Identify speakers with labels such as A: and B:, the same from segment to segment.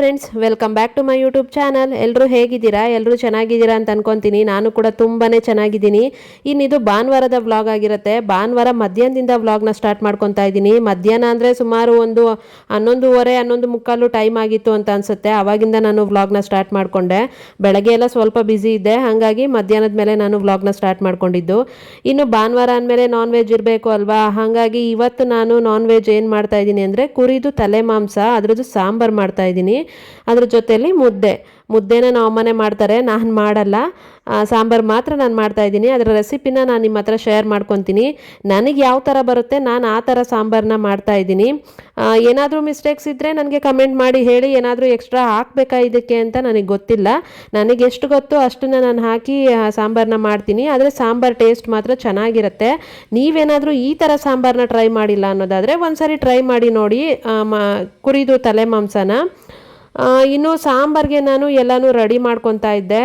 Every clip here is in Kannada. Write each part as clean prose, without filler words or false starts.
A: Friends, welcome back to my YouTube channel. ಎಲ್ಲರೂ ಹೇಗಿದ್ದೀರಾ? ಎಲ್ಲರೂ ಚೆನ್ನಾಗಿದ್ದೀರಾ ಅಂತ ಅನ್ಕೊತೀನಿ. ನಾನು ಕೂಡ ತುಂಬಾ ಚೆನ್ನಾಗಿದ್ದೀನಿ. ಇನ್ನಿದು ಭಾನುವಾರದ ವ್ಲಾಗ್ ಆಗಿರುತ್ತೆ. ಭಾನುವಾರ ಮಧ್ಯಾಹ್ನದಿಂದ ವ್ಲಾಗ್ನ ಸ್ಟಾರ್ಟ್ ಮಾಡ್ಕೊತಾ ಇದ್ದೀನಿ. ಮಧ್ಯಾಹ್ನ ಅಂದರೆ ಸುಮಾರು ಒಂದು 11:30 11:45 ಟೈಮ್ ಆಗಿತ್ತು ಅಂತ ಅನಿಸುತ್ತೆ. ಆವಾಗಿಂದ ನಾನು ವ್ಲಾಗ್ನ ಸ್ಟಾರ್ಟ್ ಮಾಡಿಕೊಂಡೆ. ಬೆಳಗ್ಗೆ ಎಲ್ಲ ಸ್ವಲ್ಪ ಬ್ಯುಸಿ ಇದ್ದೆ, ಹಾಗಾಗಿ ಮಧ್ಯಾಹ್ನದ ಮೇಲೆ ನಾನು ವ್ಲಾಗ್ನ ಸ್ಟಾರ್ಟ್ ಮಾಡ್ಕೊಂಡಿದ್ದು. ಇನ್ನು ಭಾನುವಾರ ಅಂದಮೇಲೆ ನಾನ್ ವೆಜ್ ಇರಬೇಕು ಅಲ್ವಾ, ಹಾಗಾಗಿ ಇವತ್ತು ನಾನು ನಾನ್ ವೆಜ್ ಏನು ಮಾಡ್ತಾ ಇದ್ದೀನಿ ಅಂದರೆ ಕುರಿದು ತಲೆ ಮಾಂಸ, ಅದರದ್ದು ಸಾಂಬಾರು ಮಾಡ್ತಾ ಇದ್ದೀನಿ. ಅದ್ರ ಜೊತೆಯಲ್ಲಿ ಮುದ್ದೆನ ನಮ್ಮ ಅಮ್ಮನೇ ಮಾಡ್ತಾರೆ, ನಾನು ಮಾಡಲ್ಲ. ಸಾಂಬಾರು ಮಾತ್ರ ನಾನು ಮಾಡ್ತಾ ಇದ್ದೀನಿ. ಅದರ ರೆಸಿಪಿನ ನಾನು ನಿಮ್ಮ ಹತ್ರ ಶೇರ್ ಮಾಡ್ಕೊತೀನಿ. ನನಗೆ ಯಾವ ಥರ ಬರುತ್ತೆ ನಾನು ಆ ಥರ ಸಾಂಬಾರನ್ನ ಮಾಡ್ತಾ ಇದ್ದೀನಿ. ಏನಾದರೂ ಮಿಸ್ಟೇಕ್ಸ್ ಇದ್ದರೆ ನನಗೆ ಕಮೆಂಟ್ ಮಾಡಿ ಹೇಳಿ. ಏನಾದರೂ ಎಕ್ಸ್ಟ್ರಾ ಹಾಕಬೇಕಾ ಇದಕ್ಕೆ ಅಂತ ನನಗೆ ಗೊತ್ತಿಲ್ಲ. ನನಗೆ ಎಷ್ಟು ಗೊತ್ತೋ ಅಷ್ಟನ್ನು ನಾನು ಹಾಕಿ ಸಾಂಬಾರನ್ನ ಮಾಡ್ತೀನಿ. ಆದರೆ ಸಾಂಬಾರು ಟೇಸ್ಟ್ ಮಾತ್ರ ಚೆನ್ನಾಗಿರುತ್ತೆ. ನೀವೇನಾದರೂ ಈ ಥರ ಸಾಂಬಾರನ್ನ ಟ್ರೈ ಮಾಡಿಲ್ಲ ಅನ್ನೋದಾದರೆ ಒಂದ್ಸರಿ ಟ್ರೈ ಮಾಡಿ ನೋಡಿ, ಕುರಿದು ತಲೆ ಮಾಂಸನ. ಇನ್ನು ಸಾಂಬಾರಿಗೆ ನಾನು ಎಲ್ಲನೂ ರೆಡಿ ಮಾಡ್ಕೊತಾ ಇದ್ದೆ.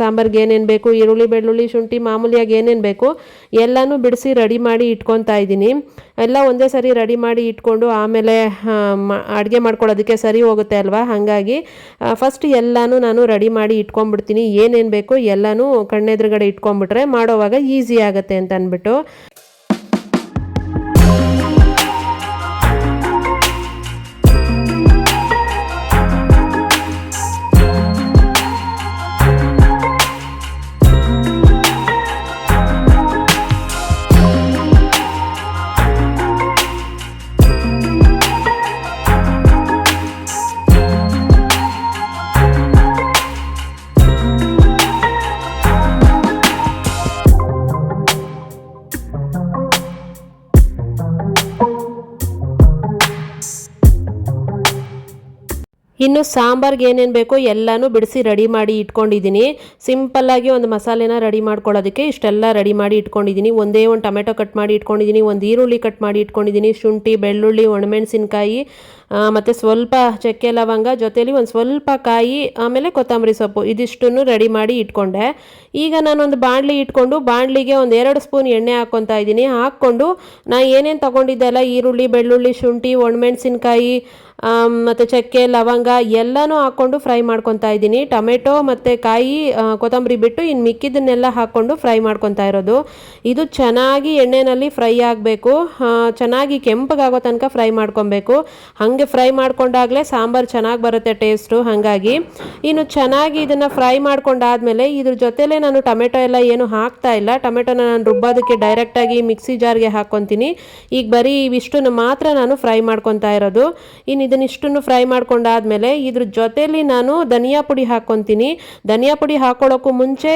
A: ಸಾಂಬಾರಿಗೆ ಏನೇನು ಬೇಕು, ಈರುಳ್ಳಿ, ಬೆಳ್ಳುಳ್ಳಿ, ಶುಂಠಿ, ಮಾಮೂಲಿಯಾಗಿ ಏನೇನು ಬೇಕು ಎಲ್ಲನೂ ಬಿಡಿಸಿ ರೆಡಿ ಮಾಡಿ ಇಟ್ಕೊತಾ ಇದ್ದೀನಿ. ಎಲ್ಲ ಒಂದೇ ಸರಿ ರೆಡಿ ಮಾಡಿ ಇಟ್ಕೊಂಡು ಆಮೇಲೆ ಅಡುಗೆ ಮಾಡ್ಕೊಳ್ಳೋದಕ್ಕೆ ಸರಿ ಹೋಗುತ್ತೆ ಅಲ್ವಾ. ಹಾಗಾಗಿ ಫಸ್ಟ್ ಎಲ್ಲನೂ ನಾನು ರೆಡಿ ಮಾಡಿ ಇಟ್ಕೊಂಡ್ಬಿಡ್ತೀನಿ. ಏನೇನು ಬೇಕು ಎಲ್ಲನೂ ಕಣ್ಣೆದುರುಗಡೆ ಇಟ್ಕೊಂಡ್ಬಿಟ್ರೆ ಮಾಡೋವಾಗ ಈಸಿ ಆಗುತ್ತೆ ಅಂತ ಅಂದ್ಬಿಟ್ಟು. ಇನ್ನು ಸಾಂಬಾರ್ಗೆ ಏನೇನು ಬೇಕೋ ಎಲ್ಲನೂ ಬಿಡಿಸಿ ರೆಡಿ ಮಾಡಿ ಇಟ್ಕೊಂಡಿದ್ದೀನಿ. ಸಿಂಪಲ್ಲಾಗಿ ಒಂದು ಮಸಾಲೆನ ರೆಡಿ ಮಾಡ್ಕೊಳ್ಳೋದಕ್ಕೆ ಇಷ್ಟೆಲ್ಲ ರೆಡಿ ಮಾಡಿ ಇಟ್ಕೊಂಡಿದ್ದೀನಿ. ಒಂದೇ ಒಂದು ಟೊಮೆಟೊ ಕಟ್ ಮಾಡಿ ಇಟ್ಕೊಂಡಿದ್ದೀನಿ, ಒಂದು ಈರುಳ್ಳಿ ಕಟ್ ಮಾಡಿ ಇಟ್ಕೊಂಡಿದ್ದೀನಿ, ಶುಂಠಿ, ಬೆಳ್ಳುಳ್ಳಿ, ಒಣಮೆಣಸಿನ್ಕಾಯಿ, ಮತ್ತು ಸ್ವಲ್ಪ ಚಕ್ಕೆ ಲವಂಗ, ಜೊತೆಲಿ ಒಂದು ಸ್ವಲ್ಪ ಕಾಯಿ, ಆಮೇಲೆ ಕೊತ್ತಂಬರಿ ಸೊಪ್ಪು, ಇದಿಷ್ಟನ್ನು ರೆಡಿ ಮಾಡಿ ಇಟ್ಕೊಂಡೆ. ಈಗ ನಾನೊಂದು ಬಾಣಲಿ ಇಟ್ಕೊಂಡು ಬಾಣಲಿಗೆ ಒಂದು 2 ಸ್ಪೂನ್ ಎಣ್ಣೆ ಹಾಕ್ಕೊತಾ ಇದ್ದೀನಿ. ಹಾಕ್ಕೊಂಡು ನಾನು ಏನೇನು ತೊಗೊಂಡಿದ್ದೆ ಅಲ್ಲ, ಈರುಳ್ಳಿ, ಬೆಳ್ಳುಳ್ಳಿ, ಶುಂಠಿ, ಒಣಮೆಣಸಿನ್ಕಾಯಿ ಮತ್ತು ಚಕ್ಕೆ ಲವಂಗ ಎಲ್ಲನೂ ಹಾಕ್ಕೊಂಡು ಫ್ರೈ ಮಾಡ್ಕೊತಾ ಇದ್ದೀನಿ. ಟೊಮೆಟೊ ಮತ್ತು ಕಾಯಿ, ಕೊತ್ತಂಬರಿ ಬಿಟ್ಟು ಇನ್ನು ಮಿಕ್ಕಿದ್ದನ್ನೆಲ್ಲ ಹಾಕ್ಕೊಂಡು ಫ್ರೈ ಮಾಡ್ಕೊತಾ ಇರೋದು. ಇದು ಚೆನ್ನಾಗಿ ಎಣ್ಣೆಯಲ್ಲಿ ಫ್ರೈ ಆಗಬೇಕು, ಚೆನ್ನಾಗಿ ಕೆಂಪಗಾಗೋ ತನಕ ಫ್ರೈ ಮಾಡ್ಕೊಬೇಕು. ಹಾಗೆ ಫ್ರೈ ಮಾಡ್ಕೊಂಡಾಗಲೇ ಸಾಂಬಾರು ಚೆನ್ನಾಗಿ ಬರುತ್ತೆ ಟೇಸ್ಟು. ಹಾಗಾಗಿ ಇನ್ನು ಚೆನ್ನಾಗಿ ಇದನ್ನು ಫ್ರೈ ಮಾಡ್ಕೊಂಡಾದ್ಮೇಲೆ ಇದ್ರ ಜೊತೆಲೇ ನಾನು ಟೊಮೆಟೊ ಎಲ್ಲ ಏನು ಹಾಕ್ತಾ ಇಲ್ಲ. ಟೊಮೆಟೊನ ನಾನು ರುಬ್ಬೋದಕ್ಕೆ ಡೈರೆಕ್ಟಾಗಿ ಮಿಕ್ಸಿ ಜಾರ್ಗೆ ಹಾಕ್ಕೊತೀನಿ. ಈಗ ಬರೀ ಇವಿಷ್ಟನ್ನು ಮಾತ್ರ ನಾನು ಫ್ರೈ ಮಾಡ್ಕೊತಾ ಇರೋದು. ಇನ್ನು ಇದನ್ನಿಷ್ಟನ್ನು ಫ್ರೈ ಮಾಡ್ಕೊಂಡಾದ್ಮೇಲೆ ಇದ್ರ ಜೊತೆಲಿ ನಾನು ಧನಿಯಾ ಪುಡಿ ಹಾಕ್ಕೊತೀನಿ. ಧನಿಯಾ ಪುಡಿ ಹಾಕ್ಕೊಳ್ಳೋಕ್ಕೂ ಮುಂಚೆ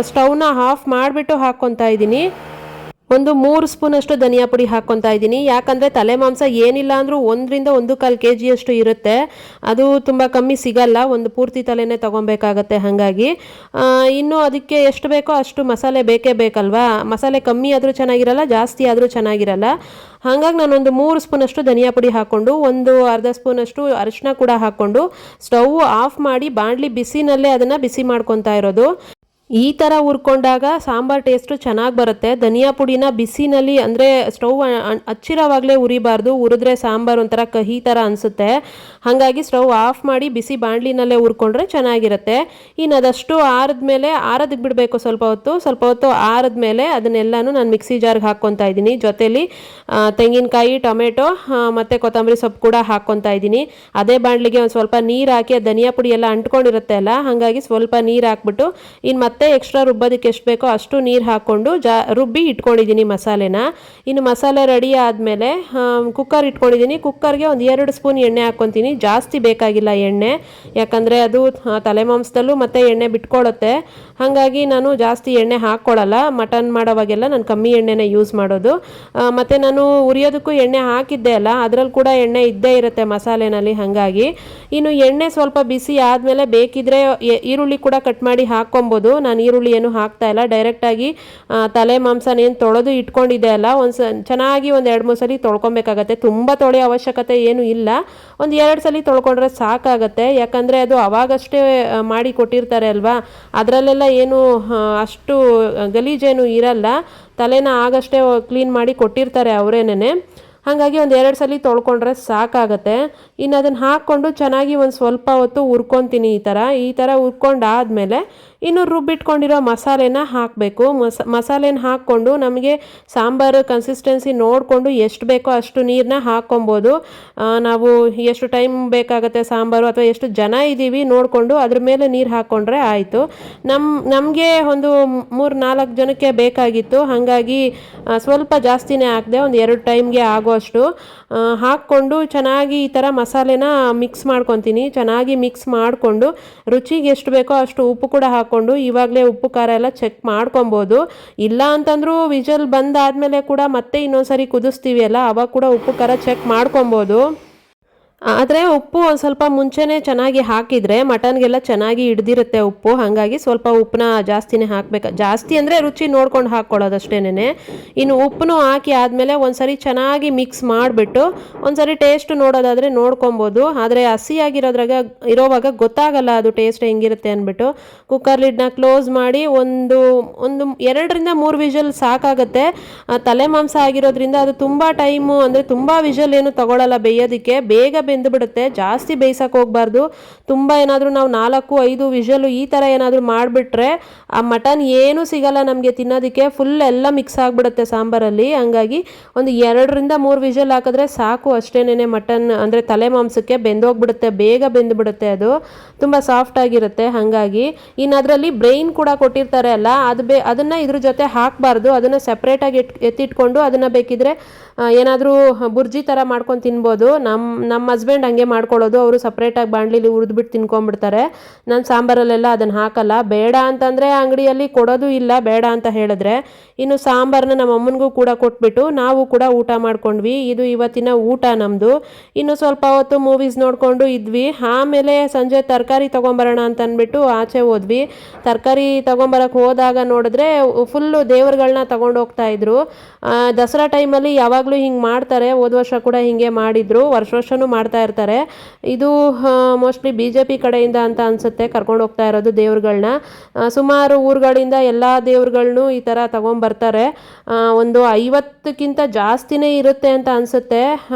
A: ಸ್ಟವ್ನ ಆಫ್ ಮಾಡಿಬಿಟ್ಟು ಹಾಕ್ಕೊತಾ ಇದ್ದೀನಿ. ಒಂದು 3 ಸ್ಪೂನಷ್ಟು ಧನಿಯಾ ಪುಡಿ ಹಾಕ್ಕೊತಾ ಇದ್ದೀನಿ. ಯಾಕಂದರೆ ತಲೆ ಮಾಂಸ ಏನಿಲ್ಲ ಅಂದರೂ 1 ರಿಂದ 1.25 kg ಇರುತ್ತೆ. ಅದು ತುಂಬ ಕಮ್ಮಿ ಸಿಗಲ್ಲ, ಒಂದು ಪೂರ್ತಿ ತಲೆನೇ ತೊಗೊಬೇಕಾಗತ್ತೆ. ಹಾಗಾಗಿ ಇನ್ನು ಅದಕ್ಕೆ ಎಷ್ಟು ಬೇಕೋ ಅಷ್ಟು ಮಸಾಲೆ ಬೇಕೇ ಬೇಕಲ್ವಾ. ಮಸಾಲೆ ಕಮ್ಮಿ ಆದರೂ ಚೆನ್ನಾಗಿರಲ್ಲ, ಜಾಸ್ತಿ ಆದರೂ ಚೆನ್ನಾಗಿರಲ್ಲ. ಹಾಗಾಗಿ ನಾನೊಂದು 3 ಸ್ಪೂನಷ್ಟು ಧನಿಯಾ ಪುಡಿ ಹಾಕ್ಕೊಂಡು ಒಂದು ಅರ್ಧ ಸ್ಪೂನಷ್ಟು ಅರಿಶಿನ ಕೂಡ ಹಾಕ್ಕೊಂಡು ಸ್ಟವ್ ಆಫ್ ಮಾಡಿ ಬಾಣಲಿ ಬಿಸಿನಲ್ಲೇ ಅದನ್ನು ಬಿಸಿ ಮಾಡ್ಕೊತಾ ಇರೋದು. ಈ ಥರ ಹುರ್ಕೊಂಡಾಗ ಸಾಂಬಾರು ಟೇಸ್ಟು ಚೆನ್ನಾಗಿ ಬರುತ್ತೆ. ಧನಿಯಾ ಪುಡಿನ ಬಿಸಿನಲ್ಲಿ ಅಂದರೆ ಸ್ಟವ್ ಹಚ್ಚಿರೋವಾಗಲೇ ಉರಿಬಾರ್ದು, ಉರಿದ್ರೆ ಸಾಂಬಾರು ಒಂಥರ ಕಹಿ ಥರ ಅನಿಸುತ್ತೆ. ಹಾಗಾಗಿ ಸ್ಟವ್ ಆಫ್ ಮಾಡಿ ಬಿಸಿ ಬಾಣಲಿನಲ್ಲೇ ಹುರ್ಕೊಂಡ್ರೆ ಚೆನ್ನಾಗಿರುತ್ತೆ. ಇನ್ನು ಅದಷ್ಟು ಆರಿದ್ಮೇಲೆ ಆರೋದಕ್ಕೆ ಬಿಡಬೇಕು ಸ್ವಲ್ಪ ಹೊತ್ತು ಆರಿದ್ಮೇಲೆ ಅದನ್ನೆಲ್ಲನೂ ನಾನು ಮಿಕ್ಸಿ ಜಾರ್ಗೆ ಹಾಕ್ಕೊತಾ ಇದ್ದೀನಿ. ಜೊತೆಲಿ ತೆಂಗಿನಕಾಯಿ, ಟೊಮೆಟೊ ಮತ್ತು ಕೊತ್ತಂಬರಿ ಸೊಪ್ಪು ಕೂಡ ಹಾಕ್ಕೊತಾ ಇದ್ದೀನಿ. ಅದೇ ಬಾಣಲಿಗೆ ಒಂದು ಸ್ವಲ್ಪ ನೀರು ಹಾಕಿ, ಧನಿಯಾ ಪುಡಿ ಎಲ್ಲ ಅಂಟ್ಕೊಂಡಿರುತ್ತೆ ಅಲ್ಲ, ಹಾಗಾಗಿ ಸ್ವಲ್ಪ ನೀರು ಹಾಕ್ಬಿಟ್ಟು ಇನ್ನು ಮತ್ತೆ ಎಕ್ಸ್ಟ್ರಾ ರುಬ್ಬೋದಕ್ಕೆ ಎಷ್ಟು ಬೇಕೋ ಅಷ್ಟು ನೀರು ಹಾಕ್ಕೊಂಡು ರುಬ್ಬಿ ಇಟ್ಕೊಂಡಿದ್ದೀನಿ ಮಸಾಲೆನ. ಇನ್ನು ಮಸಾಲೆ ರೆಡಿ ಆದಮೇಲೆ ಕುಕ್ಕರ್ ಇಟ್ಕೊಂಡಿದ್ದೀನಿ. ಕುಕ್ಕರ್ಗೆ ಒಂದು 2 ಸ್ಪೂನ್ ಎಣ್ಣೆ ಹಾಕ್ಕೊತೀನಿ. ಜಾಸ್ತಿ ಬೇಕಾಗಿಲ್ಲ ಎಣ್ಣೆ, ಯಾಕಂದರೆ ಅದು ತಲೆ ಮಾಂಸದಲ್ಲೂ ಮತ್ತು ಎಣ್ಣೆ ಬಿಟ್ಕೊಳ್ಳುತ್ತೆ. ಹಾಗಾಗಿ ನಾನು ಜಾಸ್ತಿ ಎಣ್ಣೆ ಹಾಕ್ಕೊಳ್ಳಲ್ಲ. ಮಟನ್ ಮಾಡೋವಾಗೆಲ್ಲ ನಾನು ಕಮ್ಮಿ ಎಣ್ಣೆನೇ ಯೂಸ್ ಮಾಡೋದು. ಮತ್ತು ನಾನು ಉರಿಯೋದಕ್ಕೂ ಎಣ್ಣೆ ಹಾಕಿದ್ದೆ ಅಲ್ಲ, ಅದರಲ್ಲಿ ಕೂಡ ಎಣ್ಣೆ ಇದ್ದೇ ಇರುತ್ತೆ ಮಸಾಲೆನಲ್ಲಿ. ಹಾಗಾಗಿ ಇನ್ನು ಎಣ್ಣೆ ಸ್ವಲ್ಪ ಬಿಸಿ ಆದಮೇಲೆ ಬೇಕಿದ್ರೆ ಈರುಳ್ಳಿ ಕೂಡ ಕಟ್ ಮಾಡಿ ಹಾಕ್ಕೊಬೋದು. ನಾನು ಈರುಳ್ಳಿ ಏನು ಹಾಕ್ತಾ ಇಲ್ಲ, ಡೈರೆಕ್ಟಾಗಿ ತಲೆ ಮಾಂಸನೇನು ತೊಳೆದು ಇಟ್ಕೊಂಡಿದ್ದೆ ಅಲ್ಲ, ಚೆನ್ನಾಗಿ ಒಂದು 2-3 ಸಲ ತೊಳ್ಕೊಬೇಕಾಗತ್ತೆ. ತುಂಬ ತೊಳೆಯೋ ಅವಶ್ಯಕತೆ ಏನೂ ಇಲ್ಲ, ಒಂದು 2 ಸಲ ತೊಳ್ಕೊಂಡ್ರೆ ಸಾಕಾಗತ್ತೆ. ಯಾಕಂದರೆ ಅದು ಅವಾಗಷ್ಟೇ ಮಾಡಿ ಕೊಟ್ಟಿರ್ತಾರೆ ಅಲ್ವಾ, ಅದರಲ್ಲೆಲ್ಲ ಏನು ಅಷ್ಟು ಗಲೀಜೇನು ಇರಲ್ಲ. ತಲೆನ ಆಗಷ್ಟೇ ಕ್ಲೀನ್ ಮಾಡಿ ಕೊಟ್ಟಿರ್ತಾರೆ ಅವರೇನೆ. ಹಾಗಾಗಿ ಒಂದು 2 ಸಲ ತೊಳ್ಕೊಂಡ್ರೆ ಸಾಕಾಗತ್ತೆ. ಇನ್ನು ಅದನ್ನು ಹಾಕ್ಕೊಂಡು ಚೆನ್ನಾಗಿ ಒಂದು ಸ್ವಲ್ಪ ಹೊತ್ತು ಹುರ್ಕೊತೀನಿ. ಈ ಥರ ಹುರ್ಕೊಂಡಾದ್ಮೇಲೆ ಇನ್ನು ರುಬ್ಬಿಟ್ಕೊಂಡಿರೋ ಮಸಾಲೆನ ಹಾಕಬೇಕು. ಮಸಾಲೆನ ಹಾಕ್ಕೊಂಡು ನಮಗೆ ಸಾಂಬಾರು ಕನ್ಸಿಸ್ಟೆನ್ಸಿ ನೋಡಿಕೊಂಡು ಎಷ್ಟು ಬೇಕೋ ಅಷ್ಟು ನೀರನ್ನ ಹಾಕ್ಕೊಬೋದು. ನಾವು ಎಷ್ಟು ಟೈಮ್ ಬೇಕಾಗುತ್ತೆ ಸಾಂಬಾರು ಅಥವಾ ಎಷ್ಟು ಜನ ಇದ್ದೀವಿ ನೋಡಿಕೊಂಡು ಅದ್ರ ಮೇಲೆ ನೀರು ಹಾಕ್ಕೊಂಡ್ರೆ ಆಯಿತು. ನಮಗೆ ಒಂದು 3-4 ಜನಕ್ಕೆ ಬೇಕಾಗಿತ್ತು, ಹಾಗಾಗಿ ಸ್ವಲ್ಪ ಜಾಸ್ತಿನೇ ಹಾಕಿದೆ, ಒಂದು 2 ಟೈಮ್ಗೆ ಆಗೋಷ್ಟು ಹಾಕ್ಕೊಂಡು ಚೆನ್ನಾಗಿ ಈ ಥರ ಮಸಾಲೆನ ಮಿಕ್ಸ್ ಮಾಡ್ಕೊತೀನಿ. ಚೆನ್ನಾಗಿ ಮಿಕ್ಸ್ ಮಾಡಿಕೊಂಡು ರುಚಿಗೆ ಎಷ್ಟು ಬೇಕೋ ಅಷ್ಟು ಉಪ್ಪು ಕೂಡ ಹಾಕ್ಕೊಂಡು ಇವಾಗಲೇ ಉಪ್ಪು ಖಾರ ಎಲ್ಲ ಚೆಕ್ ಮಾಡ್ಕೊಬೋದು. ಇಲ್ಲ ಅಂತಂದ್ರೂ ವಿಜಲ್ ಬಂದಾದಮೇಲೆ ಕೂಡ ಮತ್ತೆ ಇನ್ನೊಂದ್ಸರಿ ಕುದಿಸ್ತೀವಿ ಅಲ್ಲ, ಅವಾಗ ಕೂಡ ಉಪ್ಪು ಖಾರ ಚೆಕ್ ಮಾಡ್ಕೊಬೋದು. ಆದರೆ ಉಪ್ಪು ಒಂದು ಸ್ವಲ್ಪ ಮುಂಚೆನೇ ಚೆನ್ನಾಗಿ ಹಾಕಿದರೆ ಮಟನ್ಗೆಲ್ಲ ಚೆನ್ನಾಗಿ ಹಿಡ್ದಿರುತ್ತೆ ಉಪ್ಪು, ಹಾಗಾಗಿ ಸ್ವಲ್ಪ ಉಪ್ಪನ್ನ ಜಾಸ್ತಿನೇ ಹಾಕಬೇಕು. ಜಾಸ್ತಿ ಅಂದರೆ ರುಚಿ ನೋಡ್ಕೊಂಡು ಹಾಕ್ಕೊಳ್ಳೋದು ಅಷ್ಟೇನೆ. ಇನ್ನು ಉಪ್ಪನ್ನು ಹಾಕಿ ಆದಮೇಲೆ ಒಂದ್ಸರಿ ಚೆನ್ನಾಗಿ ಮಿಕ್ಸ್ ಮಾಡಿಬಿಟ್ಟು ಒಂದ್ಸರಿ ಟೇಸ್ಟ್ ನೋಡೋದಾದರೆ ನೋಡ್ಕೊಬೋದು. ಆದರೆ ಇರೋವಾಗ ಗೊತ್ತಾಗಲ್ಲ ಅದು ಟೇಸ್ಟ್ ಹೆಂಗಿರುತ್ತೆ ಅಂದ್ಬಿಟ್ಟು ಕುಕ್ಕರ್ ಲಿಡ್ನ ಕ್ಲೋಸ್ ಮಾಡಿ ಒಂದು 2-3 ವಿಷಲ್ ಸಾಕಾಗುತ್ತೆ. ತಲೆ ಮಾಂಸ ಆಗಿರೋದ್ರಿಂದ ಅದು ತುಂಬ ಟೈಮು ಅಂದರೆ ತುಂಬ ವಿಷಲ್ ಏನು ತಗೊಳ್ಳಲ್ಲ ಬೇಯೋದಕ್ಕೆ, ಬೇಗ ಬೆಂದು ಬಿಡುತ್ತೆ. ಜಾಸ್ತಿ ಬೇಯಿಸಕ್ಕೆ ಹೋಗಬಾರ್ದು. ತುಂಬ ಏನಾದರೂ ನಾವು 4-5 ವಿಷಲು ಈ ಥರ ಏನಾದರೂ ಮಾಡಿಬಿಟ್ರೆ ಆ ಮಟನ್ ಏನೂ ಸಿಗಲ್ಲ ನಮಗೆ ತಿನ್ನೋದಕ್ಕೆ, ಫುಲ್ ಎಲ್ಲ ಮಿಕ್ಸ್ ಆಗಿಬಿಡುತ್ತೆ ಸಾಂಬಾರಲ್ಲಿ. ಹಂಗಾಗಿ ಒಂದು 2-3 ವಿಷಲ್ ಹಾಕಿದ್ರೆ ಸಾಕು ಅಷ್ಟೇನೆ. ಮಟನ್ ಅಂದರೆ ತಲೆ ಮಾಂಸಕ್ಕೆ ಬೆಂದೋಗ್ಬಿಡುತ್ತೆ, ಬೇಗ ಬೆಂದುಬಿಡುತ್ತೆ, ಅದು ತುಂಬ ಸಾಫ್ಟಾಗಿರುತ್ತೆ. ಹಾಗಾಗಿ ಇನ್ನು ಅದರಲ್ಲಿ ಬ್ರೈನ್ ಕೂಡ ಕೊಟ್ಟಿರ್ತಾರೆ ಅಲ್ಲ, ಅದನ್ನು ಇದ್ರ ಜೊತೆ ಹಾಕಬಾರ್ದು. ಅದನ್ನು ಸಪ್ರೇಟಾಗಿ ಎತ್ತಿಟ್ಕೊಂಡು ಅದನ್ನು ಬೇಕಿದ್ರೆ ಏನಾದರೂ ಬುರ್ಜಿ ಥರ ಮಾಡ್ಕೊಂಡು ತಿನ್ಬೋದು. ನಮ್ಮ ಹಸ್ಬೆಂಡ್ ಹಂಗೆ ಮಾಡ್ಕೊಳ್ಳೋದು, ಅವರು ಸಪ್ರೇಟಾಗಿ ಬಾಣಲಿಲಿ ಹುರಿದ್ಬಿಟ್ಟು ತಿನ್ಕೊಂಡ್ಬಿಡ್ತಾರೆ. ನಾನು ಸಾಂಬಾರಲ್ಲೆಲ್ಲ ಅದನ್ನು ಹಾಕಲ್ಲ. ಬೇಡ ಅಂತಂದರೆ ಅಂಗಡಿಯಲ್ಲಿ ಕೊಡೋದು ಇಲ್ಲ, ಬೇಡ ಅಂತ ಹೇಳಿದ್ರೆ. ಇನ್ನು ಸಾಂಬಾರನ್ನ ನಮ್ಮ ಅಮ್ಮನಿಗೂ ಕೂಡ ಕೊಟ್ಬಿಟ್ಟು ನಾವು ಕೂಡ ಊಟ ಮಾಡ್ಕೊಂಡ್ವಿ. ಇದು ಇವತ್ತಿನ ಊಟ ನಮ್ಮದು. ಇನ್ನು ಸ್ವಲ್ಪ ಹೊತ್ತು ಮೂವೀಸ್ ನೋಡಿಕೊಂಡು ಇದ್ವಿ. ಆಮೇಲೆ ಸಂಜೆ ತರಕಾರಿ ತೊಗೊಂಬರೋಣ ಅಂತ ಅಂದ್ಬಿಟ್ಟು ಆಚೆ ಹೋದ್ವಿ. ತರಕಾರಿ ತೊಗೊಂಬರಕ್ಕೆ ಹೋದಾಗ ನೋಡಿದ್ರೆ ಫುಲ್ಲು ದೇವ್ರುಗಳನ್ನ ತೊಗೊಂಡು ಹೋಗ್ತಾ ಇದ್ರು. ದಸರಾ ಟೈಮಲ್ಲಿ ಯಾವಾಗಲೂ ಹಿಂಗೆ ಮಾಡ್ತಾರೆ, ಹೋದ ವರ್ಷ ಕೂಡ ಹಿಂಗೆ ಮಾಡಿದ್ರು, ವರ್ಷನೂ ಮಾಡ್ತಾ ಇರ್ತಾರೆ. ಇದು ಮೋಸ್ಟ್ಲಿ BJP ಕಡೆಯಿಂದ ಅಂತ ಅನಿಸುತ್ತೆ ಕರ್ಕೊಂಡು ಹೋಗ್ತಾ ಇರೋದು ದೇವ್ರುಗಳನ್ನ. ಸುಮಾರು ಊರುಗಳಿಂದ ಎಲ್ಲ ದೇವ್ರುಗಳನ್ನೂ ಈ ಥರ ತೊಗೊಂಬರ್ತಾರೆ. ಒಂದು 50ಕ್ಕಿಂತ ಜಾಸ್ತಿನೇ ಇರುತ್ತೆ ಅಂತ ಅನಿಸುತ್ತೆ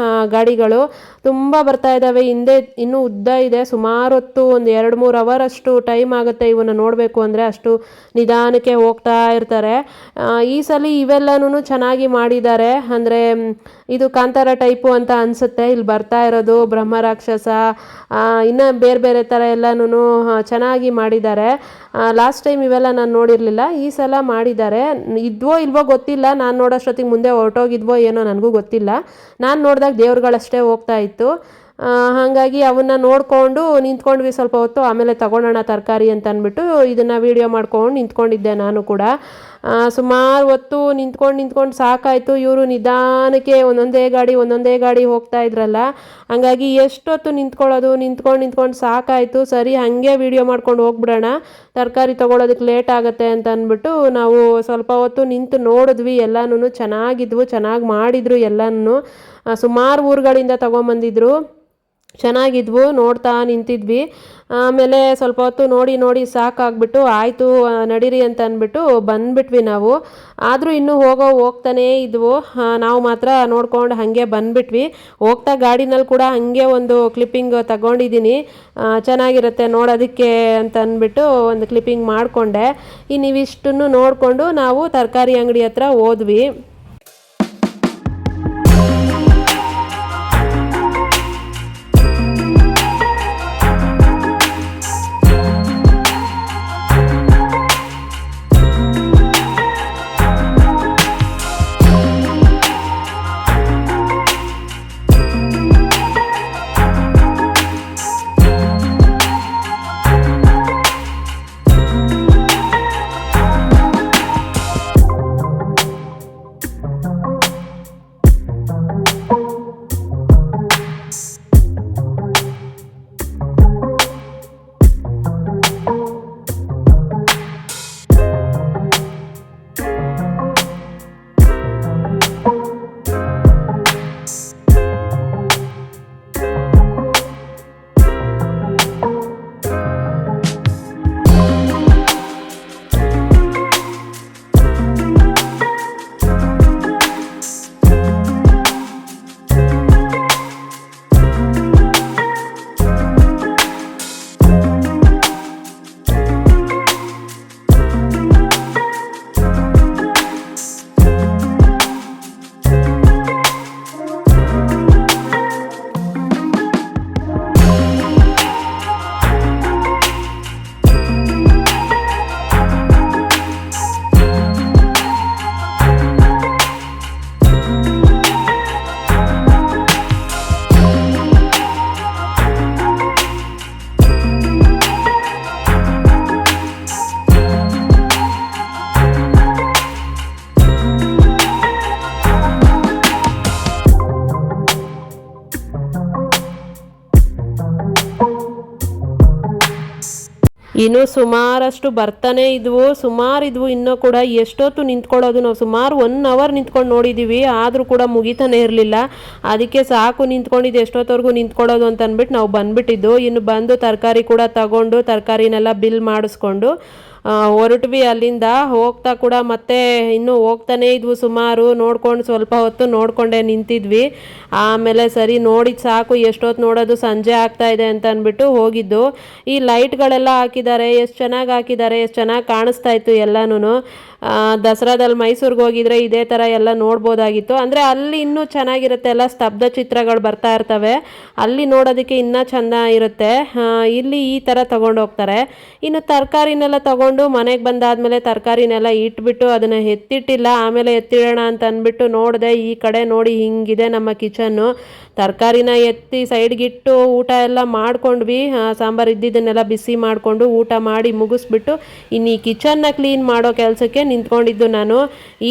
A: ಗಾಡಿಗಳು. ತುಂಬ ಬರ್ತಾ ಇದ್ದಾವೆ. ಹಿಂದೆ ಇನ್ನೂ ಉದ್ದ ಇದೆ, ಸುಮಾರು ಹೊತ್ತು ಒಂದು 2-3 ಅವರ್ ಅಷ್ಟು ಟೈಮ್ ಆಗುತ್ತೆ ಇವನ್ನ ನೋಡಬೇಕು ಅಂದರೆ, ಅಷ್ಟು ನಿಧಾನಕ್ಕೆ ಹೋಗ್ತಾ ಇರ್ತಾರೆ. ಈ ಸಲ ಇವೆಲ್ಲನೂ ಚೆನ್ನಾಗಿ ಮಾಡಿದ್ದಾರೆ. ಅಂದರೆ ಇದು ಕಾಂತಾರ ಟೈಪು ಅಂತ ಅನಿಸುತ್ತೆ. ಇಲ್ಲಿ ಬರ್ತಾ ಇರೋದು ಬ್ರಹ್ಮರಾಕ್ಷಸ, ಇನ್ನು ಬೇರೆ ಬೇರೆ ಥರ ಎಲ್ಲನೂ ಚೆನ್ನಾಗಿ ಮಾಡಿದ್ದಾರೆ. ಲಾಸ್ಟ್ ಟೈಮ್ ಇವೆಲ್ಲ ನಾನು ನೋಡಿರಲಿಲ್ಲ, ಈ ಸಲ ಮಾಡಿದ್ದಾರೆ. ಇದ್ವೋ ಇಲ್ವೋ ಗೊತ್ತಿಲ್ಲ, ನಾನು ನೋಡೋಷ್ಟೊತ್ತಿಗೆ ಮುಂದೆ ಹೊರಟೋಗಿದ್ವೋ ಏನೋ ನನಗೂ ಗೊತ್ತಿಲ್ಲ. ನಾನು ನೋಡಿದಾಗ ದೇವ್ರುಗಳಷ್ಟೇ ಹೋಗ್ತಾ ಇತ್ತು. ಹಾಗಾಗಿ ಅವನ್ನ ನೋಡಿಕೊಂಡು ನಿಂತ್ಕೊಂಡ್ವಿ ಸ್ವಲ್ಪ ಹೊತ್ತು. ಆಮೇಲೆ ತಗೊಳ್ಳೋಣ ತರಕಾರಿ ಅಂತ ಅಂದ್ಬಿಟ್ಟು ಇದನ್ನು ವೀಡಿಯೋ ಮಾಡ್ಕೊಂಡು ನಿಂತ್ಕೊಂಡಿದ್ದೆ ನಾನು ಕೂಡ. ಸುಮಾರು ಹೊತ್ತು ನಿಂತ್ಕೊಂಡು ಸಾಕಾಯಿತು. ಇವರು ನಿಧಾನಕ್ಕೆ ಒಂದೊಂದೇ ಗಾಡಿ ಹೋಗ್ತಾ ಇದ್ರಲ್ಲ, ಹಂಗಾಗಿ ಎಷ್ಟೊತ್ತು ನಿಂತ್ಕೊಂಡು ಸಾಕಾಯಿತು. ಸರಿ ಹಾಗೆ ವೀಡಿಯೋ ಮಾಡ್ಕೊಂಡು ಹೋಗ್ಬಿಡೋಣ, ತರಕಾರಿ ತೊಗೊಳೋದಕ್ಕೆ ಲೇಟ್ ಆಗುತ್ತೆ ಅಂತ ಅಂದ್ಬಿಟ್ಟು ನಾವು ಸ್ವಲ್ಪ ಹೊತ್ತು ನಿಂತು ನೋಡಿದ್ವಿ. ಎಲ್ಲನೂ ಚೆನ್ನಾಗಿದ್ವು, ಚೆನ್ನಾಗಿ ಮಾಡಿದ್ರು. ಎಲ್ಲನೂ ಸುಮಾರು ಊರುಗಳಿಂದ ತೊಗೊಂಬಂದಿದ್ರು, ಚೆನ್ನಾಗಿದ್ವು. ನೋಡ್ತಾ ನಿಂತಿದ್ವಿ. ಆಮೇಲೆ ಸ್ವಲ್ಪ ಹೊತ್ತು ನೋಡಿ ಸಾಕಾಗ್ಬಿಟ್ಟು ಆಯಿತು ನಡೀರಿ ಅಂತ ಅಂದ್ಬಿಟ್ಟು ಬಂದ್ಬಿಟ್ವಿ ನಾವು. ಆದರೂ ಇನ್ನೂ ಹೋಗ್ತಾನೇ ಇದ್ವು. ನಾವು ಮಾತ್ರ ನೋಡ್ಕೊಂಡು ಹಾಗೆ ಬಂದ್ಬಿಟ್ವಿ. ಹೋಗ್ತಾ ಗಾಡಿನಲ್ಲಿ ಕೂಡ ಹಾಗೆ ಒಂದು ಕ್ಲಿಪ್ಪಿಂಗ್ ತಗೊಂಡಿದ್ದೀನಿ, ಚೆನ್ನಾಗಿರುತ್ತೆ ನೋಡೋದಕ್ಕೆ ಅಂತ ಅಂದ್ಬಿಟ್ಟು ಒಂದು ಕ್ಲಿಪ್ಪಿಂಗ್ ಮಾಡಿಕೊಂಡೆ. ಇವಿಷ್ಟನ್ನು ನೋಡಿಕೊಂಡು ನಾವು ತರಕಾರಿ ಅಂಗಡಿ ಹತ್ರ ಹೋದ್ವಿ. ಇನ್ನು ಸುಮಾರಷ್ಟು ಬರ್ತಾನೆ ಇದ್ವು, ಇನ್ನೂ ಕೂಡ ಎಷ್ಟೊತ್ತು ನಿಂತ್ಕೊಳ್ಳೋದು. ನಾವು ಸುಮಾರು 1 ಅವರ್ ನಿಂತ್ಕೊಂಡು ನೋಡಿದ್ದೀವಿ, ಆದರೂ ಕೂಡ ಮುಗಿತಾನೆ ಇರಲಿಲ್ಲ. ಅದಕ್ಕೆ ಸಾಕು ನಿಂತ್ಕೊಂಡಿದ್ದು, ಎಷ್ಟೊತ್ತವರೆಗೂ ನಿಂತ್ಕೊಳ್ಳೋದು ಅಂತ ಅಂದ್ಬಿಟ್ಟು ನಾವು ಬಂದ್ಬಿಟ್ಟಿದ್ದು. ಇನ್ನು ಬಂದು ತರಕಾರಿ ಕೂಡ ತಗೊಂಡು ತರಕಾರಿನೆಲ್ಲ ಬಿಲ್ ಮಾಡಿಸ್ಕೊಂಡು ಹೊರಟ್ವಿ. ಅಲ್ಲಿಂದ ಹೋಗ್ತಾ ಕೂಡ ಮತ್ತೆ ಇನ್ನೂ ಹೋಗ್ತಾನೆ ಇದ್ವು, ಸುಮಾರು ನೋಡ್ಕೊಂಡು ಸ್ವಲ್ಪ ಹೊತ್ತು ನೋಡ್ಕೊಂಡೇ ನಿಂತಿದ್ವಿ. ಆಮೇಲೆ ಸರಿ ನೋಡಿದ್ದು ಸಾಕು, ಎಷ್ಟೊತ್ತು ನೋಡೋದು, ಸಂಜೆ ಆಗ್ತಾ ಇದೆ ಅಂತ ಅಂದ್ಬಿಟ್ಟು ಹೋಗಿದ್ದು. ಈ ಲೈಟ್ಗಳೆಲ್ಲ ಹಾಕಿದ್ದಾರೆ, ಎಷ್ಟು ಚೆನ್ನಾಗಿ ಹಾಕಿದ್ದಾರೆ, ಎಷ್ಟು ಚೆನ್ನಾಗಿ ಕಾಣಿಸ್ತಾ ಇತ್ತು ಎಲ್ಲನೂ. ದಸರಾದಲ್ಲಿ ಮೈಸೂರಿಗೆ ಹೋಗಿದ್ರೆ ಇದೇ ಥರ ಎಲ್ಲ ನೋಡ್ಬೋದಾಗಿತ್ತು. ಅಂದರೆ ಅಲ್ಲಿ ಇನ್ನೂ ಚೆನ್ನಾಗಿರುತ್ತೆ, ಎಲ್ಲ ಸ್ತಬ್ಧ ಚಿತ್ರಗಳು ಬರ್ತಾ ಇರ್ತವೆ, ಅಲ್ಲಿ ನೋಡೋದಕ್ಕೆ ಇನ್ನೂ ಚೆಂದ ಇರುತ್ತೆ. ಇಲ್ಲಿ ಈ ಥರ ತೊಗೊಂಡು ಹೋಗ್ತಾರೆ. ಇನ್ನು ತರಕಾರಿನೆಲ್ಲ ತೊಗೊಂಡು ಮನೆಗೆ ಬಂದಾದಮೇಲೆ ತರಕಾರಿನೆಲ್ಲ ಇಟ್ಬಿಟ್ಟು ಅದನ್ನು ಎತ್ತಿಟ್ಟಿಲ್ಲ, ಆಮೇಲೆ ಎತ್ತಿಡೋಣ ಅಂತ ಅಂದ್ಬಿಟ್ಟು ನೋಡಿದೆ. ಈ ಕಡೆ ನೋಡಿ ಹಿಂಗಿದೆ ನಮ್ಮ ಕಿಚನ್ನು. ತರಕಾರಿನ ಎತ್ತಿ ಸೈಡ್ಗಿಟ್ಟು ಊಟ ಎಲ್ಲ ಮಾಡ್ಕೊಂಡ್ವಿ. ಸಾಂಬಾರು ಇದ್ದಿದ್ದನ್ನೆಲ್ಲ ಬಿಸಿ ಮಾಡಿಕೊಂಡು ಊಟ ಮಾಡಿ ಮುಗಿಸ್ಬಿಟ್ಟು ಇನ್ನು ಈ ಕಿಚನ್ನ ಕ್ಲೀನ್ ಮಾಡೋ ಕೆಲಸಕ್ಕೆ ನಿಂತ್ಕೊಂಡಿದ್ದು ನಾನು.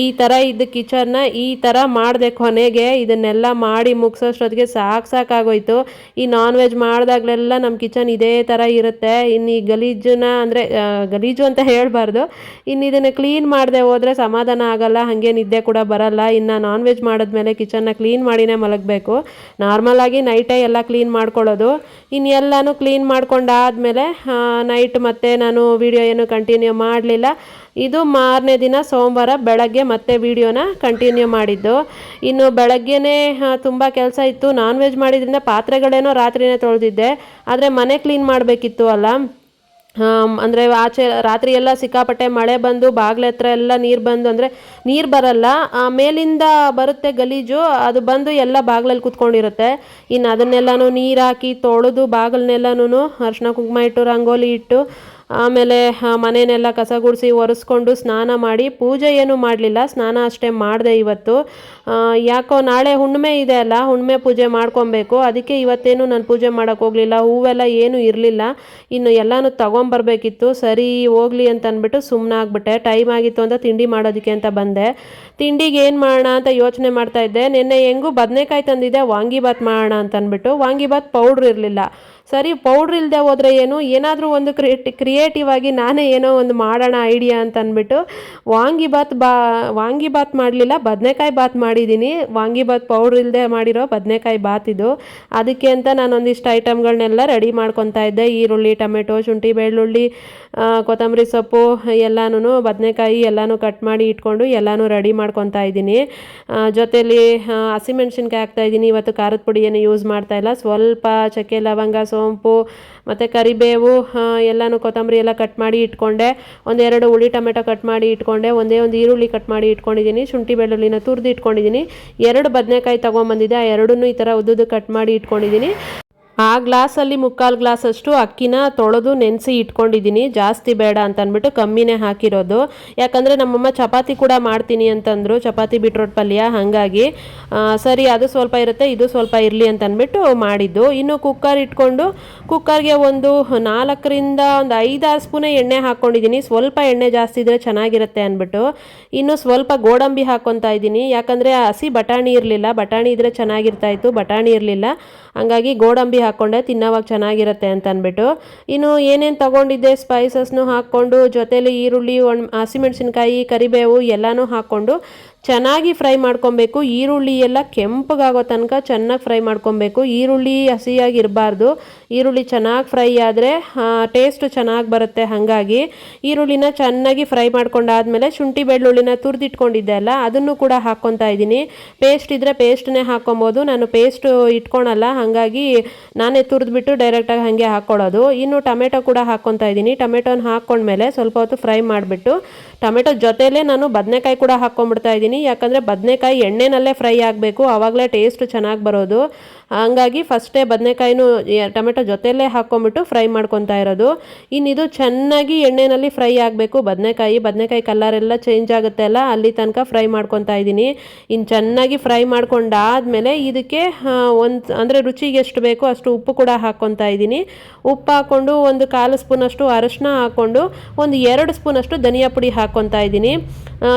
A: ಈ ಥರ ಇದ್ದ ಕಿಚನ್ನ ಈ ಥರ ಮಾಡಿದೆ ಕೊನೆಗೆ. ಇದನ್ನೆಲ್ಲ ಮಾಡಿ ಮುಗಿಸೋಷ್ಟೊತ್ತಿಗೆ ಸಾಕಾಗೋಯ್ತು. ಈ ನಾನ್ ವೆಜ್ ಮಾಡಿದಾಗಲೆಲ್ಲ ನಮ್ಮ ಕಿಚನ್ ಇದೇ ಥರ ಇರುತ್ತೆ. ಇನ್ನು ಈ ಗಲೀಜು ಅಂತ ಹೇಳಬಾರ್ದು, ಇನ್ನು ಇದನ್ನು ಕ್ಲೀನ್ ಮಾಡದೆ ಹೋದರೆ ಸಮಾಧಾನ ಆಗಲ್ಲ, ಹಾಗೆ ನಿದ್ದೆ ಕೂಡ ಬರಲ್ಲ. ಇನ್ನು ನಾನ್ ವೆಜ್ ಮಾಡಿದ್ಮೇಲೆ ಕಿಚನ್ನ ಕ್ಲೀನ್ ಮಾಡಿನೇ ಮಲಗಬೇಕು. ನಾರ್ಮಲಾಗಿ ನೈಟೇ ಎಲ್ಲ ಕ್ಲೀನ್ ಮಾಡ್ಕೊಳ್ಳೋದು. ಇನ್ನು ಎಲ್ಲನೂ ಕ್ಲೀನ್ ಮಾಡ್ಕೊಂಡಾದಮೇಲೆ ನೈಟ್ ಮತ್ತೆ ನಾನು ವಿಡಿಯೋ ಏನು ಕಂಟಿನ್ಯೂ ಮಾಡಲಿಲ್ಲ. ಇದು ಮಾರನೇ ದಿನ ಸೋಮವಾರ ಬೆಳಗ್ಗೆ ಮತ್ತೆ ವಿಡಿಯೋನ ಕಂಟಿನ್ಯೂ ಮಾಡಿದ್ದು. ಇನ್ನು ಬೆಳಗ್ಗೆನೇ ತುಂಬ ಕೆಲಸ ಇತ್ತು. ನಾನ್ ವೆಜ್ ಮಾಡಿದ್ರಿಂದ ಪಾತ್ರೆಗಳೇನೋ ರಾತ್ರಿನೇ ತೊಳೆದಿದ್ದೆ, ಆದರೆ ಮನೆ ಕ್ಲೀನ್ ಮಾಡಬೇಕಿತ್ತು ಅಲ್ಲ. ಅಂದರೆ ಆಚೆ ರಾತ್ರಿ ಎಲ್ಲ ಸಿಕ್ಕಾಪಟ್ಟೆ ಮಳೆ ಬಂದು ಬಾಗಿಲ ಹತ್ರ ಎಲ್ಲ ನೀರು ಬಂದು, ಅಂದರೆ ನೀರು ಬರಲ್ಲ, ಮೇಲಿಂದ ಬರುತ್ತೆ ಗಲೀಜು, ಅದು ಬಂದು ಎಲ್ಲ ಬಾಗಿಲಲ್ಲಿ ಕೂತ್ಕೊಂಡಿರುತ್ತೆ. ಇನ್ನು ಅದನ್ನೆಲ್ಲನೂ ನೀರು ಹಾಕಿ ತೊಳೆದು ಬಾಗಿಲನ್ನೆಲ್ಲನೂ ಅರಿಶಿನ ಕುಂಕುಮ ಇಟ್ಟು ರಂಗೋಲಿ ಇಟ್ಟು ಆಮೇಲೆ ಮನೆಯನ್ನೆಲ್ಲ ಕಸ ಗುಡಿಸಿ ಒರೆಸ್ಕೊಂಡು ಸ್ನಾನ ಮಾಡಿ, ಪೂಜೆ ಏನೂ ಮಾಡಲಿಲ್ಲ, ಸ್ನಾನ ಅಷ್ಟೇ ಮಾಡಿದೆ ಇವತ್ತು. ಯಾಕೋ ನಾಳೆ ಹುಣ್ಣಿಮೆ ಇದೆ ಅಲ್ಲ, ಹುಣ್ಣಿಮೆ ಪೂಜೆ ಮಾಡ್ಕೊಬೇಕು, ಅದಕ್ಕೆ ಇವತ್ತೇನು ನಾನು ಪೂಜೆ ಮಾಡೋಕ್ಕೆ ಹೋಗಲಿಲ್ಲ. ಹೂವೆಲ್ಲ ಏನೂ ಇರಲಿಲ್ಲ, ಇನ್ನು ಎಲ್ಲನೂ ತೊಗೊಂಬರ್ಬೇಕಿತ್ತು. ಸರಿ ಹೋಗಲಿ ಅಂತ ಅಂದ್ಬಿಟ್ಟು ಸುಮ್ಮನಾಗ್ಬಿಟ್ಟೆ. ಟೈಮ್ ಆಗಿತ್ತು ಅಂತ ತಿಂಡಿ ಮಾಡೋದಕ್ಕೆ ಅಂತ ಬಂದೆ. ತಿಂಡಿಗೆ ಏನು ಮಾಡೋಣ ಅಂತ ಯೋಚನೆ ಮಾಡ್ತಾಯಿದ್ದೆ. ನಿನ್ನೆ ಹೆಂಗೂ ಬದನೆಕಾಯಿ ತಂದಿದ್ದೆ, ವಾಂಗಿಬಾತ್ ಮಾಡೋಣ ಅಂತ ಅಂದ್ಬಿಟ್ಟು. ವಾಂಗಿಬಾತ್ ಪೌಡ್ರ್ ಇರಲಿಲ್ಲ. ಸರಿ ಪೌಡ್ರ್ ಇಲ್ಲದೆ ಹೋದರೆ ಏನಾದರೂ ಒಂದು ಕ್ರಿಯೇಟಿವ್ ಆಗಿ ನಾನೇ ಏನೋ ಒಂದು ಮಾಡೋಣ ಐಡಿಯಾ ಅಂತ ಅಂದ್ಬಿಟ್ಟು ವಾಂಗಿಬಾತ್ ಮಾಡಲಿಲ್ಲ, ಬದನೆಕಾಯಿ ಬಾತ್ ಮಾಡಿದ್ದೀನಿ. ವಾಂಗಿಬಾತ್ ಪೌಡ್ರ್ ಇಲ್ಲದೆ ಮಾಡಿರೋ ಬದನೆಕಾಯಿ ಬಾತ್ ಇದು. ಅದಕ್ಕೆ ಅಂತ ನಾನು ಒಂದಿಷ್ಟು ಐಟಮ್ಗಳನ್ನೆಲ್ಲ ರೆಡಿ ಮಾಡ್ಕೊತಾ ಇದ್ದೆ. ಈರುಳ್ಳಿ, ಟೊಮೆಟೊ, ಶುಂಠಿ, ಬೆಳ್ಳುಳ್ಳಿ, ಕೊತ್ತಂಬರಿ ಸೊಪ್ಪು ಎಲ್ಲನೂ, ಬದನೆಕಾಯಿ ಎಲ್ಲನೂ ಕಟ್ ಮಾಡಿ ಇಟ್ಕೊಂಡು ಎಲ್ಲನೂ ರೆಡಿ ಮಾಡ್ಕೊತಾ ಇದ್ದೀನಿ. ಜೊತೆಲಿ ಹಸಿಮೆಣ್ಸಿನ್ಕಾಯಿ ಹಾಕ್ತಾಯಿದ್ದೀನಿ. ಇವತ್ತು ಖಾರದ ಪುಡಿ ಏನು ಯೂಸ್ ಮಾಡ್ತಾಯಿಲ್ಲ. ಸ್ವಲ್ಪ ಚಕ್ಕೆ, ಲವಂಗ, ಸೋಂಪು ಮತ್ತು ಕರಿಬೇವು ಎಲ್ಲನೂ, ಕೊತ್ತಂಬರಿ ಎಲ್ಲ ಕಟ್ ಮಾಡಿ ಇಟ್ಕೊಂಡೆ. 1-2 ಹುಳಿ ಟೊಮೆಟೊ ಕಟ್ ಮಾಡಿ ಇಟ್ಕೊಂಡೆ. ಒಂದು ಈರುಳ್ಳಿ ಕಟ್ ಮಾಡಿ ಇಟ್ಕೊಂಡಿದ್ದೀನಿ. ಶುಂಠಿ ಬೆಳ್ಳುಳ್ಳಿನ ತುರಿದು ಇಟ್ಕೊಂಡಿದ್ದೀನಿ. 2 ಬದನೆಕಾಯಿ ತೊಗೊಂಬಂದಿದ್ದೆ, ಆ ಎರಡನ್ನೂ ಈ ಥರ ಉದ್ದುದ್ದು ಕಟ್ ಮಾಡಿ ಇಟ್ಕೊಂಡಿದ್ದೀನಿ. ಆ ಗ್ಲಾಸಲ್ಲಿ 3/4 ಗ್ಲಾಸಷ್ಟು ಅಕ್ಕಿನ ತೊಳೆದು ನೆನೆಸಿ ಇಟ್ಕೊಂಡಿದ್ದೀನಿ. ಜಾಸ್ತಿ ಬೇಡ ಅಂತ ಅಂದ್ಬಿಟ್ಟು ಕಮ್ಮಿನೇ ಹಾಕಿರೋದು. ಯಾಕಂದರೆ ನಮ್ಮಮ್ಮ ಚಪಾತಿ ಕೂಡ ಮಾಡ್ತೀನಿ ಅಂತಂದರು, ಚಪಾತಿ ಬೀಟ್ರೋಟ್ ಪಲ್ಯ, ಹಾಗಾಗಿ ಸರಿ ಅದು ಸ್ವಲ್ಪ ಇರುತ್ತೆ, ಇದು ಸ್ವಲ್ಪ ಇರಲಿ ಅಂತ ಅಂದ್ಬಿಟ್ಟು ಮಾಡಿದ್ದು. ಇನ್ನು ಕುಕ್ಕರ್ ಇಟ್ಕೊಂಡು ಕುಕ್ಕರ್ಗೆ ಒಂದು 4ರಿಂದ 5-6 ಸ್ಪೂನೇ ಎಣ್ಣೆ ಹಾಕ್ಕೊಂಡಿದ್ದೀನಿ. ಸ್ವಲ್ಪ ಎಣ್ಣೆ ಜಾಸ್ತಿ ಇದ್ದರೆ ಚೆನ್ನಾಗಿರುತ್ತೆ ಅಂದ್ಬಿಟ್ಟು. ಇನ್ನು ಸ್ವಲ್ಪ ಗೋಡಂಬಿ ಹಾಕ್ಕೊತಾ ಇದ್ದೀನಿ, ಯಾಕಂದರೆ ಹಸಿ ಬಟಾಣಿ ಇರಲಿಲ್ಲ. ಬಟಾಣಿ ಇದ್ದರೆ ಚೆನ್ನಾಗಿರ್ತಾಯಿತ್ತು, ಬಟಾಣಿ ಇರಲಿಲ್ಲ, ಹಂಗಾಗಿ ಗೋಡಂಬಿ ಹಾಕ್ಕೊಂಡೆ, ತಿನ್ನೋವಾಗ ಚೆನ್ನಾಗಿರುತ್ತೆ ಅಂತ ಅಂದ್ಬಿಟ್ಟು. ಇನ್ನು ಏನೇನು ತೊಗೊಂಡಿದ್ದೆ ಸ್ಪೈಸಸ್ನು ಹಾಕ್ಕೊಂಡು, ಜೊತೆಲಿ ಈರುಳ್ಳಿ, ಹಸಿಮೆಣ್ಸಿನ್ಕಾಯಿ, ಕರಿಬೇವು ಎಲ್ಲನೂ ಹಾಕ್ಕೊಂಡು ಚೆನ್ನಾಗಿ ಫ್ರೈ ಮಾಡ್ಕೊಬೇಕು. ಈರುಳ್ಳಿ ಎಲ್ಲ ಕೆಂಪಗಾಗೋ ತನಕ ಚೆನ್ನಾಗಿ ಫ್ರೈ ಮಾಡ್ಕೊಬೇಕು. ಈರುಳ್ಳಿ ಹಸಿಯಾಗಿ ಇರಬಾರ್ದು. ಈರುಳ್ಳಿ ಚೆನ್ನಾಗಿ ಫ್ರೈ ಆದರೆ ಟೇಸ್ಟು ಚೆನ್ನಾಗಿ ಬರುತ್ತೆ. ಹಾಗಾಗಿ ಈರುಳ್ಳಿನ ಚೆನ್ನಾಗಿ ಫ್ರೈ ಮಾಡ್ಕೊಂಡಾದ್ಮೇಲೆ ಶುಂಠಿ ಬೆಳ್ಳುಳ್ಳಿನ ತುರಿದಿಟ್ಕೊಂಡಿದ್ದೆ ಅಲ್ಲ, ಅದನ್ನು ಕೂಡ ಹಾಕ್ಕೊತಾ ಇದ್ದೀನಿ. ಪೇಸ್ಟ್ ಇದ್ದರೆ ಪೇಸ್ಟನ್ನೇ ಹಾಕ್ಕೊಬೋದು. ನಾನು ಪೇಸ್ಟು ಇಟ್ಕೊಳಲ್ಲ, ಹಾಗಾಗಿ ನಾನೇ ತುರಿದ್ಬಿಟ್ಟು ಡೈರೆಕ್ಟಾಗಿ ಹಾಗೆ ಹಾಕ್ಕೊಳ್ಳೋದು. ಇನ್ನು ಟೊಮೆಟೊ ಕೂಡ ಹಾಕ್ಕೊತಾ ಇದ್ದೀನಿ. ಟೊಮೆಟೊನ ಹಾಕ್ಕೊಂಡ್ಮೇಲೆ ಸ್ವಲ್ಪ ಹೊತ್ತು ಫ್ರೈ ಮಾಡಿಬಿಟ್ಟು ಟೊಮೆಟೊ ಜೊತೆಲೇ ನಾನು ಬದನೆಕಾಯಿ ಕೂಡ ಹಾಕ್ಕೊಂಡ್ಬಿಡ್ತಾ ಇದ್ದೀನಿ. ಯಾಕಂದರೆ ಬದನೆಕಾಯಿ ಎಣ್ಣೆನಲ್ಲೇ ಫ್ರೈ ಆಗಬೇಕು, ಆವಾಗಲೇ ಟೇಸ್ಟ್ ಚೆನ್ನಾಗಿ ಬರೋದು. ಹಂಗಾಗಿ ಫಸ್ಟೇ ಬದನೆಕಾಯಿನೂ ಟೊಮೆಟೊ ಜೊತೆಯಲ್ಲೇ ಹಾಕ್ಕೊಂಬಿಟ್ಟು ಫ್ರೈ ಮಾಡ್ಕೊತಾ ಇರೋದು. ಇನ್ನಿದು ಚೆನ್ನಾಗಿ ಎಣ್ಣೆಯಲ್ಲಿ ಫ್ರೈ ಆಗಬೇಕು. ಬದನೆಕಾಯಿ ಕಲರೆಲ್ಲ ಚೇಂಜ್ ಆಗುತ್ತೆ ಅಲ್ಲ, ಅಲ್ಲಿ ತನಕ ಫ್ರೈ ಮಾಡ್ಕೊತಾ ಇದ್ದೀನಿ. ಇನ್ನು ಚೆನ್ನಾಗಿ ಫ್ರೈ ಮಾಡ್ಕೊಂಡಾದಮೇಲೆ ಇದಕ್ಕೆ ಅಂದರೆ ರುಚಿಗೆ ಎಷ್ಟು ಬೇಕೋ ಅಷ್ಟು ಉಪ್ಪು ಕೂಡ ಹಾಕ್ಕೊತಾ ಇದ್ದೀನಿ. ಉಪ್ಪು ಹಾಕ್ಕೊಂಡು 1/4 ಸ್ಪೂನಷ್ಟು ಅರಶಿನ ಹಾಕ್ಕೊಂಡು 2 ಸ್ಪೂನಷ್ಟು ಧನಿಯಾ ಪುಡಿ ಹಾಕ್ಕೊತಾ ಇದ್ದೀನಿ.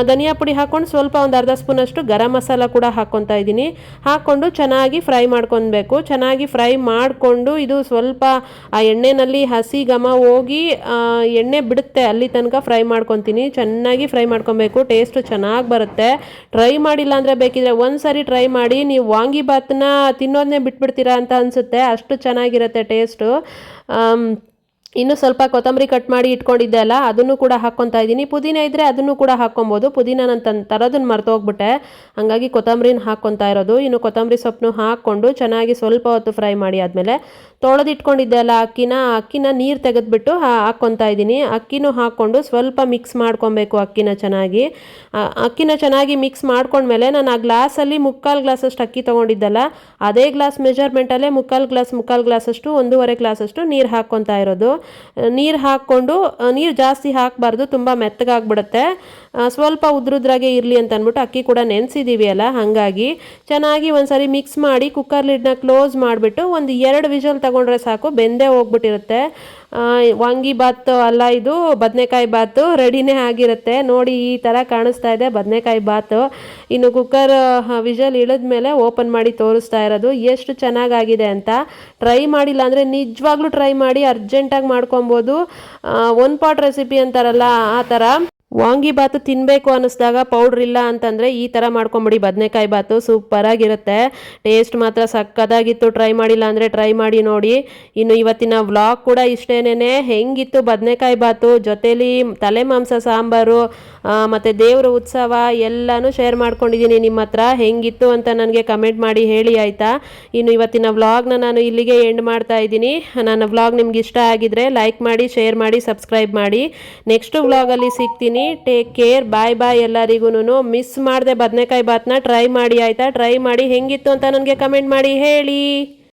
A: ಧನಿಯಾ ಪುಡಿ ಹಾಕ್ಕೊಂಡು ಸ್ವಲ್ಪ 1/2 ಸ್ಪೂನಷ್ಟು ಗರಂ ಮಸಾಲ ಕೂಡ ಹಾಕ್ಕೊತಾ ಇದ್ದೀನಿ. ಹಾಕ್ಕೊಂಡು ಚೆನ್ನಾಗಿ ಫ್ರೈ ಮಾಡ್ಕೊತಾ ಮಾಡ್ಕೊಬೇಕು. ಚೆನ್ನಾಗಿ ಫ್ರೈ ಮಾಡಿಕೊಂಡು ಇದು ಸ್ವಲ್ಪ ಆ ಎಣ್ಣೆಯಲ್ಲಿ ಹಸಿ ಘಮ ಹೋಗಿ ಎಣ್ಣೆ ಬಿಡುತ್ತೆ ಅಲ್ಲಿ ತನಕ ಫ್ರೈ ಮಾಡ್ಕೊತೀನಿ. ಚೆನ್ನಾಗಿ ಫ್ರೈ ಮಾಡ್ಕೊಬೇಕು, ಟೇಸ್ಟು ಚೆನ್ನಾಗಿ ಬರುತ್ತೆ. ಟ್ರೈ ಮಾಡಿಲ್ಲ ಅಂದರೆ ಬೇಕಿದ್ರೆ ಒಂದು ಸಾರಿ ಟ್ರೈ ಮಾಡಿ, ನೀವು ವಾಂಗಿಬಾತನ್ನ ತಿನ್ನೋದನ್ನೇ ಬಿಟ್ಬಿಡ್ತೀರಾ ಅಂತ ಅನಿಸುತ್ತೆ, ಅಷ್ಟು ಚೆನ್ನಾಗಿರುತ್ತೆ ಟೇಸ್ಟು. ಇನ್ನು ಸ್ವಲ್ಪ ಕೊತ್ತಂಬರಿ ಕಟ್ ಮಾಡಿ ಇಟ್ಕೊಂಡಿದ್ದೆ ಅಲ್ಲ, ಅದನ್ನು ಕೂಡ ಹಾಕ್ಕೊತಾ ಇದ್ದೀನಿ. ಪುದೀನ ಇದ್ದರೆ ಅದನ್ನು ಕೂಡ ಹಾಕ್ಕೊಬೋದು. ಪುದೀನ ನಾನು ತರೋದನ್ನು ಮರ್ತೋಗ್ಬಿಟ್ಟೆ, ಹಾಗಾಗಿ ಕೊತ್ತಂಬರಿನ ಹಾಕ್ಕೊತಾ ಇರೋದು. ಇನ್ನು ಕೊತ್ತಂಬರಿ ಸೊಪ್ಪನ್ನು ಹಾಕ್ಕೊಂಡು ಚೆನ್ನಾಗಿ ಸ್ವಲ್ಪ ಹೊತ್ತು ಫ್ರೈ ಮಾಡಿ ಆದಮೇಲೆ ತೊಳೆದಿಟ್ಕೊಂಡಿದ್ದೆ ಅಲ್ಲ ಅಕ್ಕಿನ ನೀರು ತೆಗೆದುಬಿಟ್ಟು ಹಾಕ್ಕೊತಾ ಇದ್ದೀನಿ. ಅಕ್ಕಿನೂ ಹಾಕ್ಕೊಂಡು ಸ್ವಲ್ಪ ಮಿಕ್ಸ್ ಮಾಡ್ಕೊಬೇಕು ಅಕ್ಕಿನ ಚೆನ್ನಾಗಿ ಮಿಕ್ಸ್ ಮಾಡ್ಕೊಂಡ್ಮೇಲೆ ನಾನು ಆ ಗ್ಲಾಸಲ್ಲಿ 3/4 ಗ್ಲಾಸಷ್ಟು ಅಕ್ಕಿ ತೊಗೊಂಡಿದ್ದಲ್ಲ, ಅದೇ ಗ್ಲಾಸ್ ಮೆಜರ್ಮೆಂಟಲ್ಲೇ 3/4 ಗ್ಲಾಸಷ್ಟು 1.5 ಗ್ಲಾಸಷ್ಟು ನೀರು ಹಾಕ್ಕೊತಾ ಇರೋದು. ನೀರು ಹಾಕ್ಕೊಂಡು, ನೀರು ಜಾಸ್ತಿ ಹಾಕಬಾರ್ದು, ತುಂಬ ಮೆತ್ತಗಾಗ್ಬಿಡುತ್ತೆ. ಸ್ವಲ್ಪ ಉದ್ರುದ್ರಾಗೆ ಇರಲಿ ಅಂತ ಅಂದ್ಬಿಟ್ಟು ಅಕ್ಕಿ ಕೂಡ ನೆನೆಸಿದ್ದೀವಿ ಅಲ್ಲ, ಹಾಗಾಗಿ ಚೆನ್ನಾಗಿ ಒಂದ್ಸರಿ ಮಿಕ್ಸ್ ಮಾಡಿ ಕುಕ್ಕರ್ ಲಿಡ್ನ ಕ್ಲೋಸ್ ಮಾಡಿಬಿಟ್ಟು ಒಂದು 2 ವಿಷಲ್ ತಗೊಂಡ್ರೆ ಸಾಕು, ಬೆಂದೇ ಹೋಗ್ಬಿಟ್ಟಿರುತ್ತೆ. ವಾಂಗಿಬಾತು ಅಲ್ಲ, ಇದು ಬದನೆಕಾಯಿ ಬಾತು ರೆಡಿನೇ ಆಗಿರುತ್ತೆ. ನೋಡಿ ಈ ಥರ ಕಾಣಿಸ್ತಾ ಇದೆ ಬದನೆಕಾಯಿ ಬಾತು. ಇನ್ನು ಕುಕ್ಕರ್ ವಿಷಲ್ ಇಳಿದ್ಮೇಲೆ ಓಪನ್ ಮಾಡಿ ತೋರಿಸ್ತಾ ಇರೋದು ಎಷ್ಟು ಚೆನ್ನಾಗಾಗಿದೆ ಅಂತ. ಟ್ರೈ ಮಾಡಿಲ್ಲ ಅಂದರೆ ನಿಜವಾಗ್ಲೂ ಟ್ರೈ ಮಾಡಿ, ಅರ್ಜೆಂಟಾಗಿ ಮಾಡ್ಕೊಬೋದು. ಒನ್ ಪಾಟ್ ರೆಸಿಪಿ ಅಂತಾರಲ್ಲ ಆ ಥರ. ವಾಂಗಿಬಾತು ತಿನ್ನಬೇಕು ಅನ್ನಿಸ್ದಾಗ ಪೌಡ್ರ್ ಇಲ್ಲ ಅಂತಂದರೆ ಈ ಥರ ಮಾಡ್ಕೊಂಬಿಡಿ, ಬದನೆಕಾಯಿ ಬಾತು ಸೂಪರಾಗಿರುತ್ತೆ. ಟೇಸ್ಟ್ ಮಾತ್ರ ಸಕ್ಕತ್ತಾಗಿತ್ತು. ಟ್ರೈ ಮಾಡಿಲ್ಲ ಅಂದರೆ ಟ್ರೈ ಮಾಡಿ ನೋಡಿ. ಇನ್ನು ಇವತ್ತಿನ ವ್ಲಾಗ್ ಕೂಡ ಇಷ್ಟೇನೆ. ಹೆಂಗಿತ್ತು ಬದನೆಕಾಯಿ ಬಾತು, ಜೊತೇಲಿ ತಲೆ ಮಾಂಸ ಸಾಂಬಾರು ಮತ್ತು ದೇವ್ರ ಉತ್ಸವ ಎಲ್ಲನೂ ಶೇರ್ ಮಾಡ್ಕೊಂಡಿದ್ದೀನಿ ನಿಮ್ಮ ಹತ್ರ. ಹೆಂಗಿತ್ತು ಅಂತ ನನಗೆ ಕಮೆಂಟ್ ಮಾಡಿ ಹೇಳಿ ಆಯಿತಾ. ಇನ್ನು ಇವತ್ತಿನ ವ್ಲಾಗ್ನ ನಾನು ಇಲ್ಲಿಗೆ ಎಂಡ್ ಮಾಡ್ತಾ ಇದ್ದೀನಿ. ನನ್ನ ವ್ಲಾಗ್ ನಿಮ್ಗೆ ಇಷ್ಟ ಆಗಿದ್ರೆ ಲೈಕ್ ಮಾಡಿ, ಶೇರ್ ಮಾಡಿ, ಸಬ್ಸ್ಕ್ರೈಬ್ ಮಾಡಿ. ನೆಕ್ಸ್ಟ್ ವ್ಲಾಗಲ್ಲಿ ಸಿಗ್ತೀನಿ. ಟೇಕ್ ಕೇರ್, ಬಾಯ್ ಬಾಯ್ ಎಲ್ಲರಿಗೂ. ಮಿಸ್ ಮಾಡದೆ ಬದನೆಕಾಯಿ ಬಾತ್ನ ಟ್ರೈ ಮಾಡಿ ಆಯಿತಾ. ಟ್ರೈ ಮಾಡಿ ಹೆಂಗಿತ್ತು ಅಂತ ನನಗೆ ಕಮೆಂಟ್ ಮಾಡಿ ಹೇಳಿ.